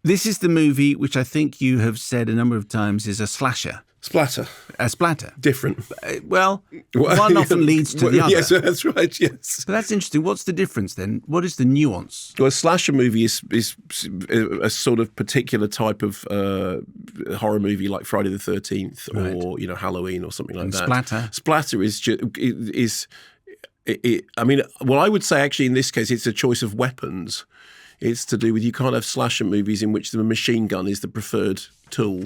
This is the movie which I think you have said a number of times is a slasher. Splatter. A splatter. Different. Well, one often leads to the other. Yes, that's right, yes. So that's interesting. What's the difference then? What is the nuance? Well, a slasher movie is a sort of particular type of horror movie like Friday the 13th or, Halloween or something like that. Splatter? Splatter I would say actually in this case it's a choice of weapons. It's to do with you can't have slasher movies in which the machine gun is the preferred tool.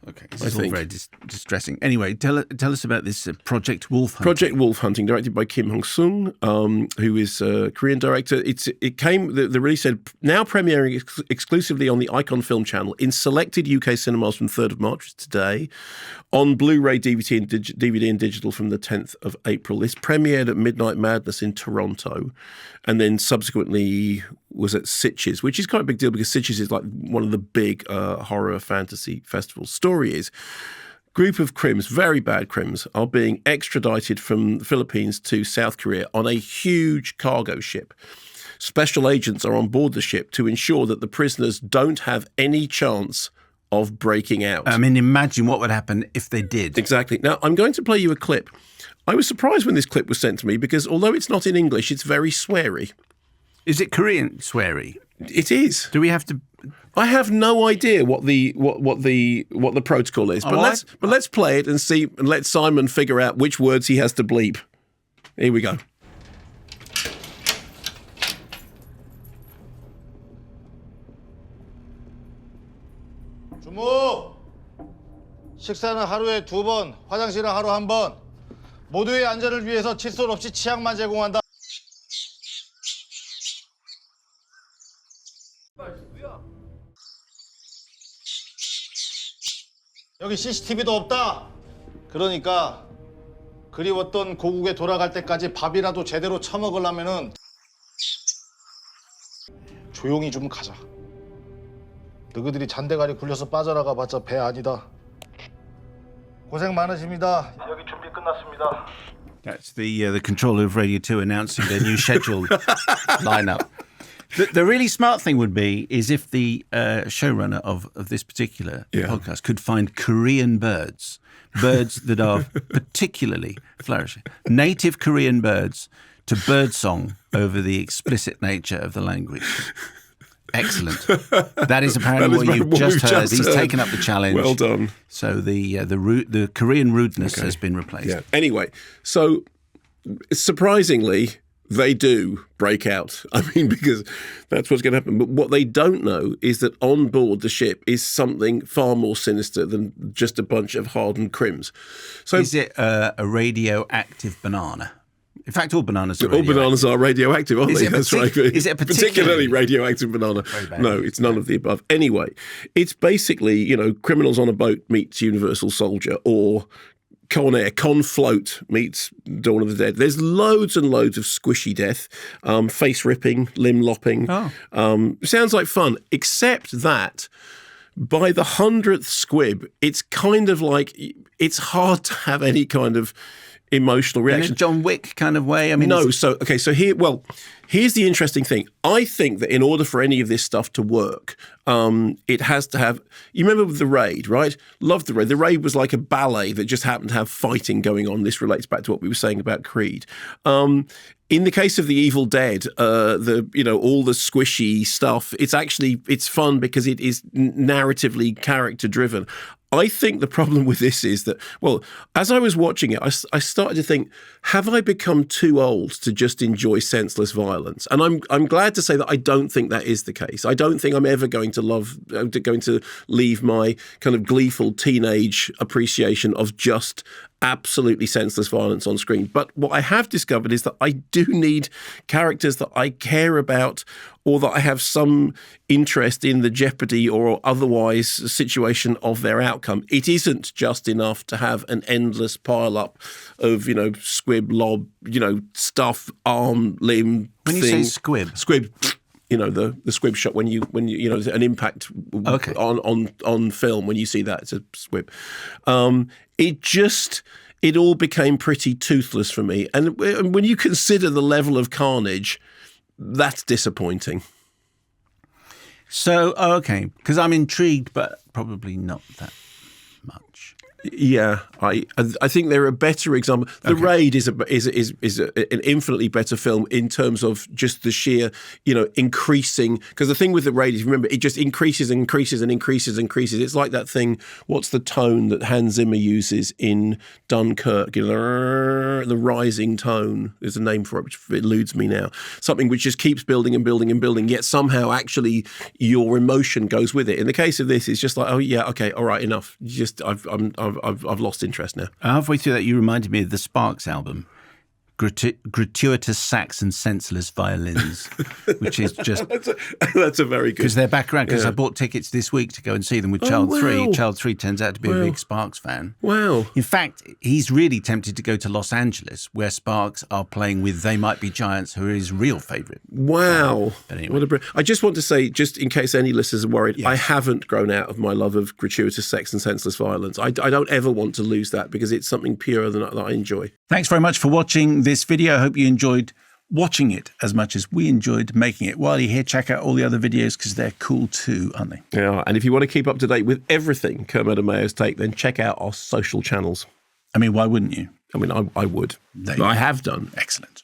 Okay, this is all very distressing. Anyway, tell us about this Project Wolf Hunting. Project Wolf Hunting, directed by Kim Hong-sung, who is a Korean director. The release said, now premiering exclusively on the Icon Film channel in selected UK cinemas from 3rd of March, today, on Blu-ray, DVD and digital from the 10th of April. This premiered at Midnight Madness in Toronto and then subsequently was at Sitges, which is quite a big deal because Sitges is like one of the big horror fantasy festivals. Story is, group of crims, very bad crims, are being extradited from the Philippines to South Korea on a huge cargo ship. Special agents are on board the ship to ensure that the prisoners don't have any chance of breaking out. I mean, imagine what would happen if they did. Exactly. Now, I'm going to play you a clip. I was surprised when this clip was sent to me because although it's not in English, it's very sweary. Is it Korean sweary? It is. Do we have to? I have no idea what the protocol is, but let's play it and see, and let Simon figure out which words he has to bleep. Here we go. 주무! 식사는 하루에 2번, 화장실은 하루 1번. 모두의 안전을 위해서 칫솔 없이 치약만 제공한다. 여기 CCTV도 없다. 그러니까 그리웠던 고국에 돌아갈 때까지 밥이라도 제대로 처먹으려면은 조용히 좀 가자. 너희들이 잔대가리 굴려서 빠져나가 봤자 배 아니다. 고생 많으십니다. 여기 준비 끝났습니다. That's the controller of Radio 2 announcing their new schedule lineup. The really smart thing would be is if the showrunner of this particular podcast could find Korean birds that are particularly flourishing, native Korean birds to birdsong over the explicit nature of the language. Excellent. That is apparently what you've just heard. He's taken up the challenge. Well done. So the Korean rudeness has been replaced. Yeah. Anyway, so surprisingly, they do break out. I mean, because that's what's going to happen. But what they don't know is that on board the ship is something far more sinister than just a bunch of hardened crims. So, is it a radioactive banana? In fact, all bananas are radioactive. All bananas are radioactive, aren't they? That's right. Is it a particularly radioactive banana? No, it's none of the above. Anyway, it's basically, Criminals on a Boat meets Universal Soldier, or Con Air, Con Float meets Dawn of the Dead. There's loads and loads of squishy death, face ripping, limb lopping. Sounds like fun, except that by the 100th squib, it's kind of like it's hard to have any kind of emotional reaction. In a John Wick kind of way? I mean, no. So here's the interesting thing. I think that in order for any of this stuff to work, it has to have. You remember The Raid, right? Loved The Raid. The Raid was like a ballet that just happened to have fighting going on. This relates back to what we were saying about Creed. In the case of The Evil Dead, all the squishy stuff, it's fun because it is narratively character driven. I think the problem with this is that, well, as I was watching it, I started to think, have I become too old to just enjoy senseless violence? And I'm glad to say that I don't think that is the case. I don't think I'm ever going to leave my kind of gleeful teenage appreciation of just absolutely senseless violence on screen. But what I have discovered is that I do need characters that I care about, or that I have some interest in the jeopardy or otherwise situation of their outcome. It isn't just enough to have an endless pile up of, squib, lob, stuff, arm, limb, When you say squib, the squib shot when you an impact on film when you see that, it's a squib. It all became pretty toothless for me, and when you consider the level of carnage, that's disappointing. So, okay, because I'm intrigued, but probably not that much. Yeah, I think there are better examples. The Raid is an infinitely better film in terms of just the sheer, increasing. Because the thing with the Raid is, remember, it just increases and increases and increases and increases. It's like that thing. What's the tone that Hans Zimmer uses in Dunkirk? The rising tone. There's a name for it, which eludes me now. Something which just keeps building and building and building. Yet somehow, actually, your emotion goes with it. In the case of this, it's just like, oh yeah, okay, all right, enough. I've lost interest now. Halfway through that, you reminded me of the Sparks album, gratuitous sax and senseless violins, which is just that's a very good, because they're back around. Because I bought tickets this week to go and see them with Child 3. Child 3 turns out to be a big Sparks fan. Wow! In fact, he's really tempted to go to Los Angeles, where Sparks are playing with They Might Be Giants, who are his real favourite. Wow! But anyway. I just want to say, just in case any listeners are worried, I haven't grown out of my love of gratuitous sex and senseless violence. I don't ever want to lose that because it's something pure that I enjoy. Thanks very much for watching this video. I hope you enjoyed watching it as much as we enjoyed making it. While you're here, check out all the other videos because they're cool too, aren't they? Yeah, and if you want to keep up to date with everything Kermode and Mayo's Take, then check out our social channels. I mean, why wouldn't you? I mean, I would. I have done. Excellent.